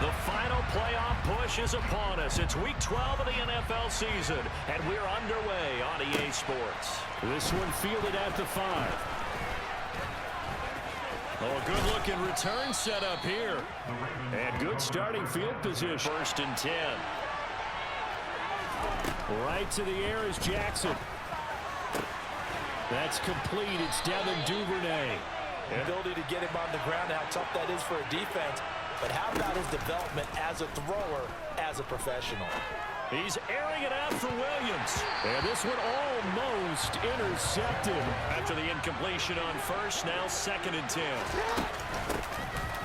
The final playoff push is upon us. It's week 12 of the NFL season, and we're underway on EA Sports. This one fielded at the 5. Oh, good-looking return set up here. And good starting field position. 1st and 10. Right to the air is Jackson. That's complete. It's Devin Duvernay. The ability to get him on the ground, how tough that is for a defense. But how about his development as a thrower, as a professional? He's airing it out for Williams. And this one almost intercepted. After the incompletion on 1st, now 2nd and 10.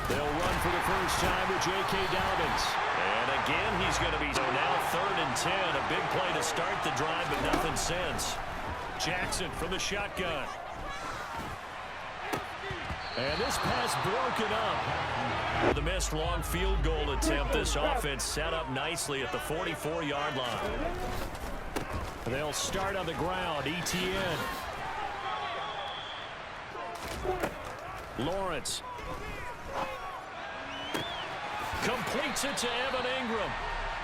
They'll run for the first time with J.K. Dobbins. And again, he's going to be so now 3rd and 10. A big play to start the drive, but nothing since. Jackson from the shotgun. And this pass broken up. The missed long field goal attempt. This offense set up nicely at the 44-yard line. They'll start on the ground. ETN. Lawrence. Completes it to Evan Ingram.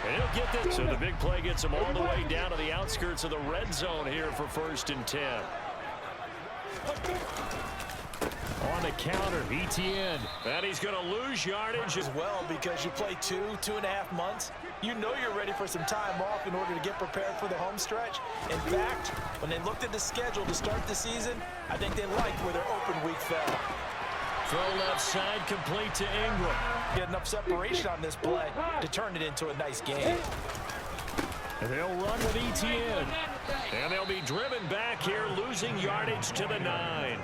And he'll get this. So the big play gets him all the way down to the outskirts of the red zone here for 1st and 10. On the counter, ETN. And he's going to lose yardage as well because you play 2.5 months. You know you're ready for some time off in order to get prepared for the home stretch. In fact, when they looked at the schedule to start the season, I think they liked where their open week fell. Throw left side, complete to Ingram. Get enough separation on this play to turn it into a nice game. And they'll run with ETN. And they'll be driven back here, losing yardage to the 9.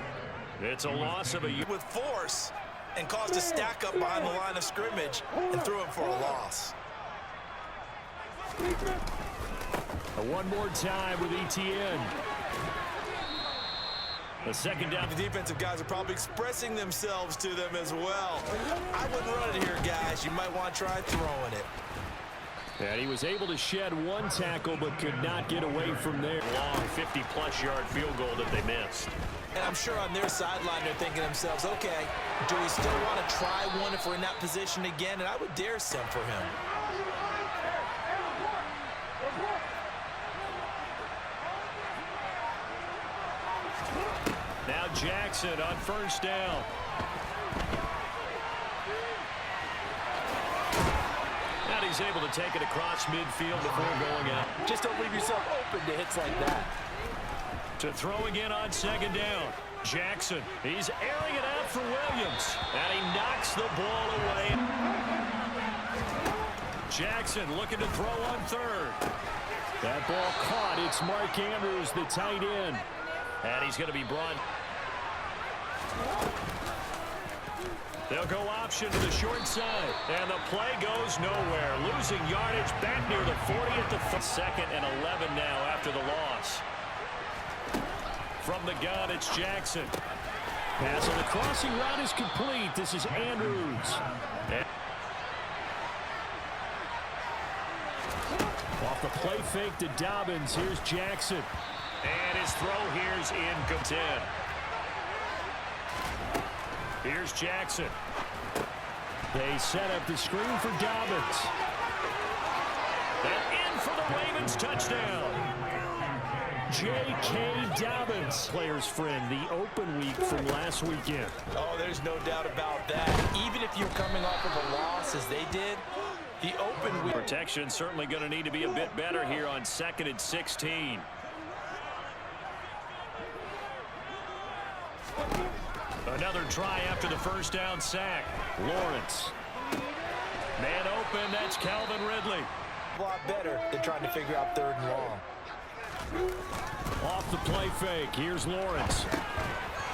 It's a loss of a... With force and caused a stack up behind the line of scrimmage and threw him for a loss. One more time with ETN. The second down. The defensive guys are probably expressing themselves to them as well. I wouldn't run it here, guys. You might want to try throwing it. And he was able to shed one tackle but could not get away from there. Long 50-plus yard field goal that they missed. And I'm sure on their sideline they're thinking to themselves, okay, do we still want to try one if we're in that position again? And I would dare send for him. Now Jackson on 1st down. And he's able to take it across midfield before going out. Just don't leave yourself open to hits like that. To throw again on 2nd down. Jackson, he's airing it out for Williams. And he knocks the ball away. Jackson looking to throw on 3rd. That ball caught. It's Mark Andrews, the tight end. And he's going to be brought. They'll go option to the short side. And the play goes nowhere. Losing yardage back near the 40 at the 2nd and 11 now after the loss. From the gun, it's Jackson. Pass on the crossing route is complete. This is Andrews. Off the play fake to Dobbins. Here's Jackson. And his throw here's incomplete. Here's Jackson. They set up the screen for Dobbins. And in for the Ravens touchdown. J.K. Dobbins, player's friend, the open week from last weekend. Oh, there's no doubt about that. Even if you're coming off of a loss as they did, the open week. Protection certainly going to need to be a bit better here on 2nd and 16. Another try after the 1st down sack. Lawrence. Man open, that's Calvin Ridley. A lot better than trying to figure out 3rd and long. Off the play fake, here's Lawrence.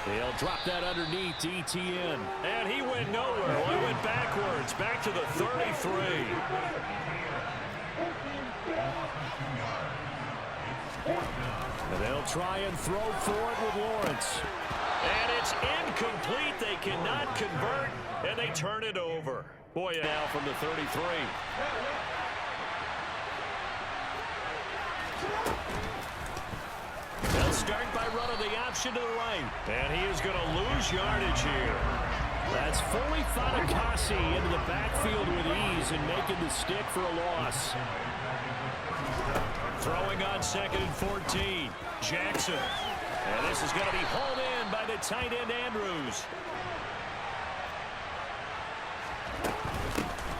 They'll drop that underneath to ETN. And he went nowhere. Well, he went backwards, back to the 33. And they'll try and throw for it with Lawrence. And it's incomplete. They cannot convert, and they turn it over. Boy, now from the 33. They'll start by running the option to the right. And he is going to lose yardage here. That's fully Fatukasi into the backfield with ease and making the stick for a loss. Throwing on 2nd and 14. Jackson. And this is going to be hauled in by the tight end Andrews.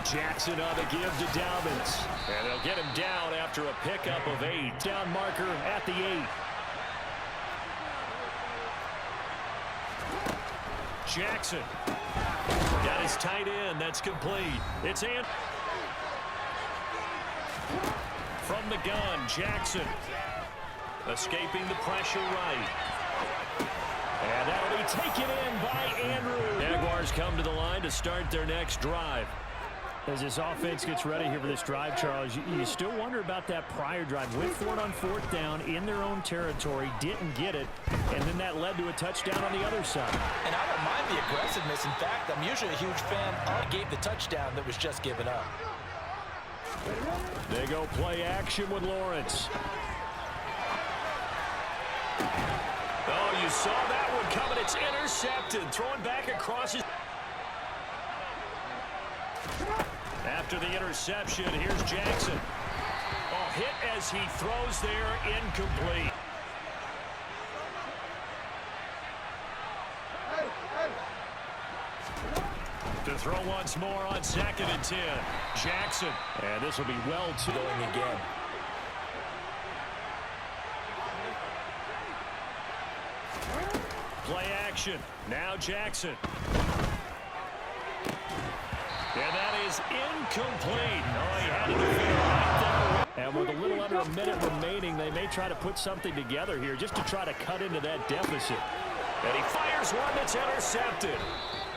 Jackson on the give to Dobbins. And they'll get him down after a pickup of 8. Down marker at the 8. Jackson. Got his tight end. That's complete. It's in. From the gun, Jackson. Escaping the pressure right. And that'll be taken in by Andrews. Jaguars come to the line to start their next drive. As this offense gets ready here for this drive, Charles, you still wonder about that prior drive. Went for it on 4th down in their own territory, didn't get it, and then that led to a touchdown on the other side. And I don't mind the aggressiveness. In fact, I'm usually a huge fan of the touchdown that was just given up. They go play action with Lawrence. Oh, you saw that one coming. It's intercepted. Throwing back across his... After the interception, here's Jackson. Oh, hit as he throws there, incomplete. To throw once more on 2nd and 10. Jackson. And this will be well to going again. Play action. Now Jackson. And that is incomplete. Oh, he had to do it right there. And with a little under a minute remaining, they may try to put something together here just to try to cut into that deficit. And he fires one that's intercepted.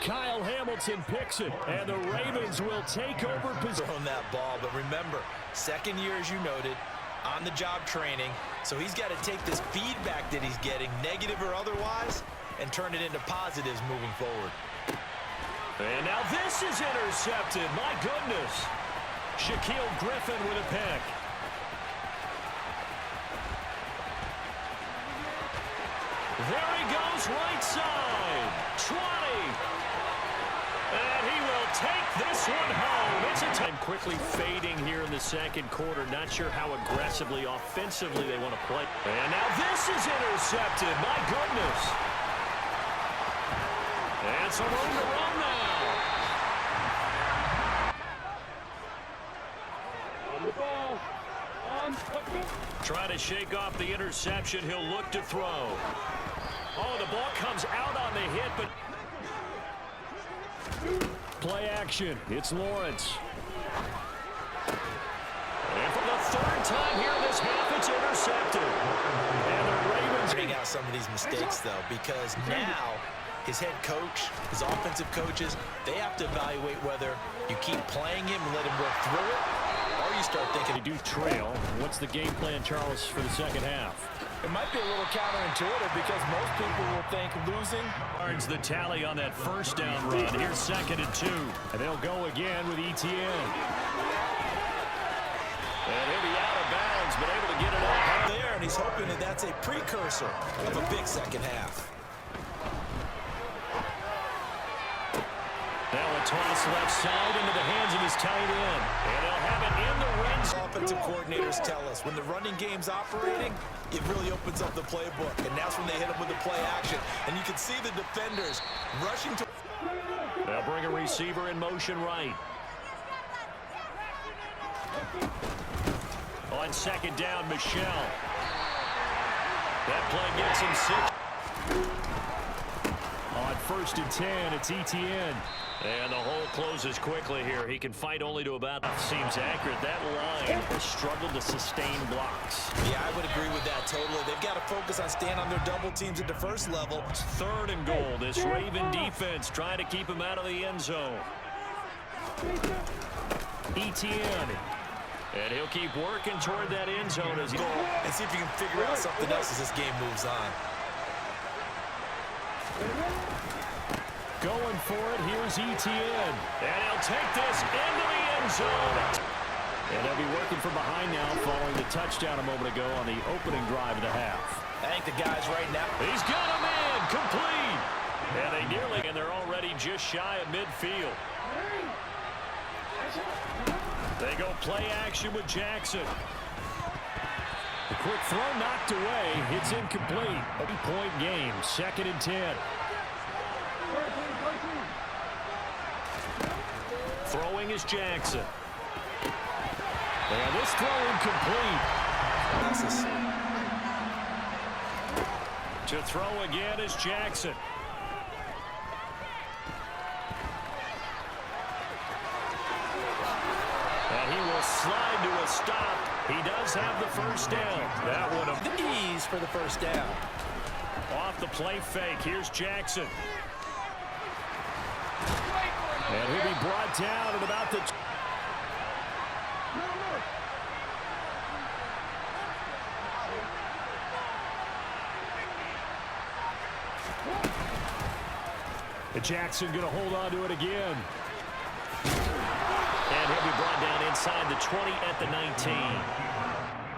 Kyle Hamilton picks it, and the Ravens will take over position. On that ball, but remember, 2nd year, as you noted, on-the-job training, so he's got to take this feedback that he's getting, negative or otherwise, and turn it into positives moving forward. And now this is intercepted. My goodness. Shaquille Griffin with a pick. There he goes, right side. 20. And he will take this one home. It's a time quickly fading here in the 2nd quarter. Not sure how aggressively, offensively they want to play. And now this is intercepted. My goodness. And some room to run now. Trying to shake off the interception. He'll look to throw. Oh, the ball comes out on the hit, but... Play action. It's Lawrence. And for the 3rd time here in this half, it's intercepted. And the Ravens... Bring out some of these mistakes, though, because now his head coach, his offensive coaches, they have to evaluate whether you keep playing him and let him work through it, or you start thinking... They do trail. What's the game plan, Charles, for the 2nd half? It might be a little counterintuitive because most people will think losing. Yards the tally on that 1st down run. Here's 2nd and 2. And they'll go again with ETN. And he'll be out of bounds, but able to get it out there, and he's hoping that that's a precursor of a big 2nd half. Now a toss left side into the hands of his tight end. And they'll have it in the ring. Offensive coordinators tell us when the running game's operating, it really opens up the playbook. And that's when they hit him with the play action. And you can see the defenders rushing to... They'll bring a receiver in motion right. On 2nd down, Michelle. That play gets him 6. On 1st and 10, it's ETN. And the hole closes quickly here. He can fight only to about... Seems accurate. That line has struggled to sustain blocks. Yeah, I would agree with that totally. They've got to focus on staying on their double teams at the 1st level. 3rd and goal. This Raven defense trying to keep him out of the end zone. ETN. And he'll keep working toward that end zone as he... And see if he can figure out something else as this game moves on. Going for it, here's ETN. And he'll take this into the end zone. And they'll be working from behind now following the touchdown a moment ago on the opening drive of the half. I think the guys right now... He's got him in, complete. And they're already just shy of midfield. They go play action with Jackson. The quick throw knocked away. It's incomplete. 8-point game, 2nd and 10. Throwing is Jackson. And this throw incomplete. To throw again is Jackson. And he will slide to a stop. He does have the first down. That would have the ease for the first down. Off the play fake. Here's Jackson. And he'll be brought down at about the... Jackson going to hold on to it again. And he'll be brought down inside the 20 at the 19.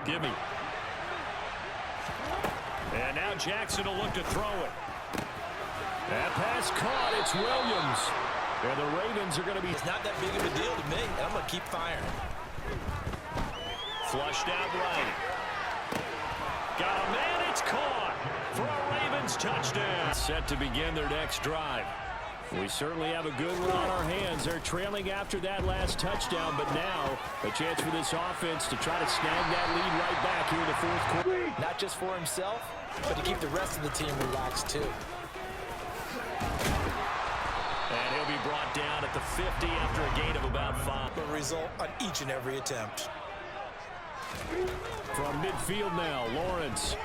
Gimme. And now Jackson will look to throw it. That pass caught. It's Williams. And the Ravens are going to be... It's not that big of a deal to me, and I'm going to keep firing. Flushed out right. Got a man. It's caught for a Ravens touchdown. Set to begin their next drive. We certainly have a good one on our hands. They're trailing after that last touchdown, but now a chance for this offense to try to snag that lead right back here in the 4th quarter. Not just for himself, but to keep the rest of the team relaxed too. And he'll be brought down at the 50 after a gain of about 5. A result on each and every attempt. From midfield now, Lawrence.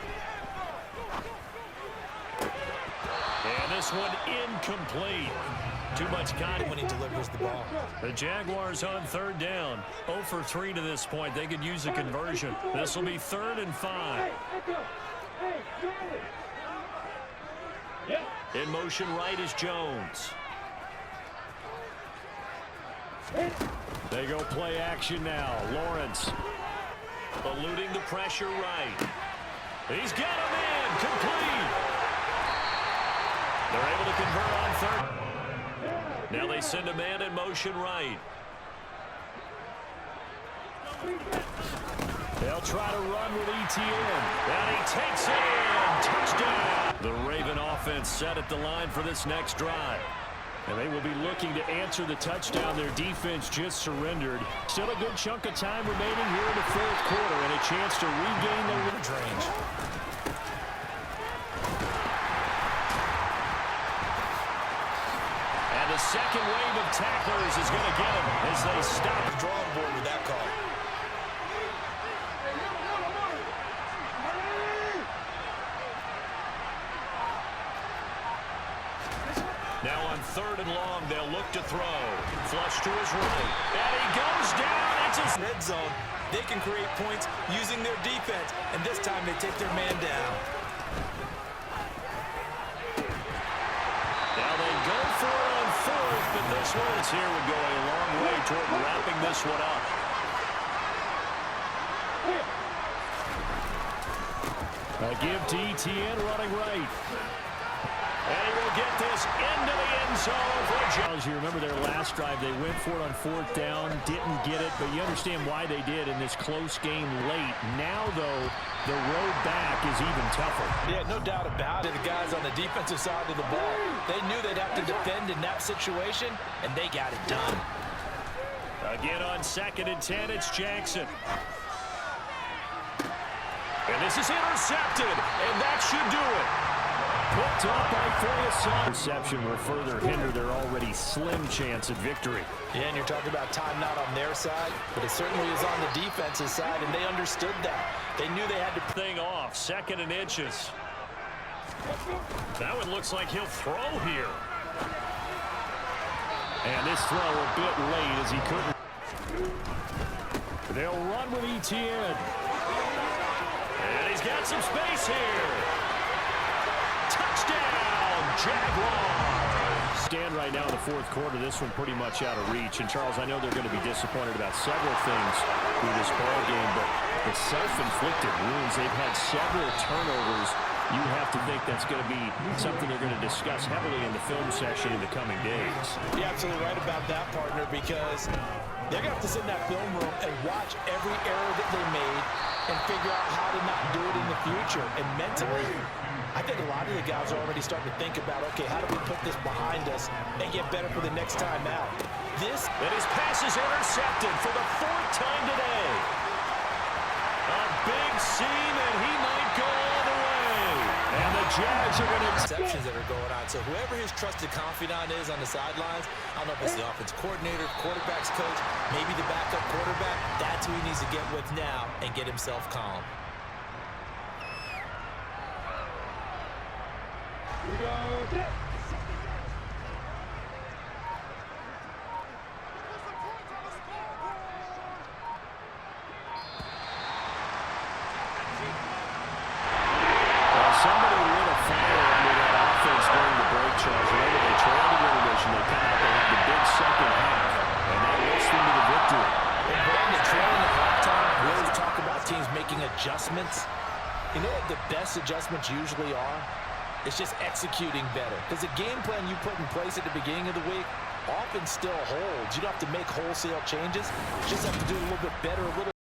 And this one incomplete. Too much contact when he delivers the ball. The Jaguars on 3rd down. 0 for 3 to this point. They could use a conversion. This will be 3rd and 5. In motion right is Jones. They go play action now. Lawrence. Eluding the pressure right. He's got a man. Complete. They're able to convert on 3rd. Now they send a man in motion right. They'll try to run with ETN. And he takes it in. Touchdown. The Raven offense set at the line for this next drive. And they will be looking to answer the touchdown their defense just surrendered. Still a good chunk of time remaining here in the 4th quarter and a chance to regain their range. And the second wave of tacklers is going to get him as they stop the drawing board with that call. Now on 3rd and long, they'll look to throw. Flush to his right. And he goes down. It's a red zone. They can create points using their defense. And this time they take their man down. Now they go for it on 4th, but this one is here would go a long way toward wrapping this one up. A give to ETN running right. And he will get this into the end zone for Jones. You remember their last drive, they went for it on 4th down, didn't get it, but you understand why they did in this close game late. Now, though, the road back is even tougher. Yeah, no doubt about it. The guys on the defensive side of the ball, they knew they'd have to defend in that situation, and they got it done. Again on 2nd and 10, it's Jackson. And this is intercepted, and that should do it. Picked up by Ferguson. Interception will further hinder their already slim chance at victory. Yeah, and you're talking about time not on their side, but it certainly is on the defensive side, and they understood that. They knew they had to thing off. 2nd and inches. That one looks like he'll throw here. And this throw a bit late as he couldn't. They'll run with ETN. And he's got some space here. Touchdown, Jaguars. Stand right now in the 4th quarter. This one pretty much out of reach. And, Charles, I know they're going to be disappointed about several things through this ball game, but the self-inflicted wounds, they've had several turnovers you have to think that's going to be something they're going to discuss heavily in the film session in the coming days. You're absolutely right about that, partner, because they're going to have to sit in that film room and watch every error that they made and figure out how to not do it in the future. And mentally, I think a lot of the guys are already starting to think about, okay, how do we put this behind us and get better for the next time out? And his pass is intercepted for the 4th time today. A big seam, and he might go all the way. And the Jags are going to... Exceptions that are going on. So whoever his trusted confidant is on the sidelines, I don't know if it's the offense coordinator, quarterback's coach, maybe the backup quarterback, that's who he needs to get with now and get himself calm. Somebody lit a fire under that offense during the break, Charles. Remember, they trailed in intermission. They come out, they have the big second half, and that lifts them to the victory. And Brandon, trailing at halftime, we always talk about teams making adjustments. You know what the best adjustments usually are? It's just executing better. Because the game plan you put in place at the beginning of the week often still holds. You don't have to make wholesale changes. You just have to do a little bit better, a little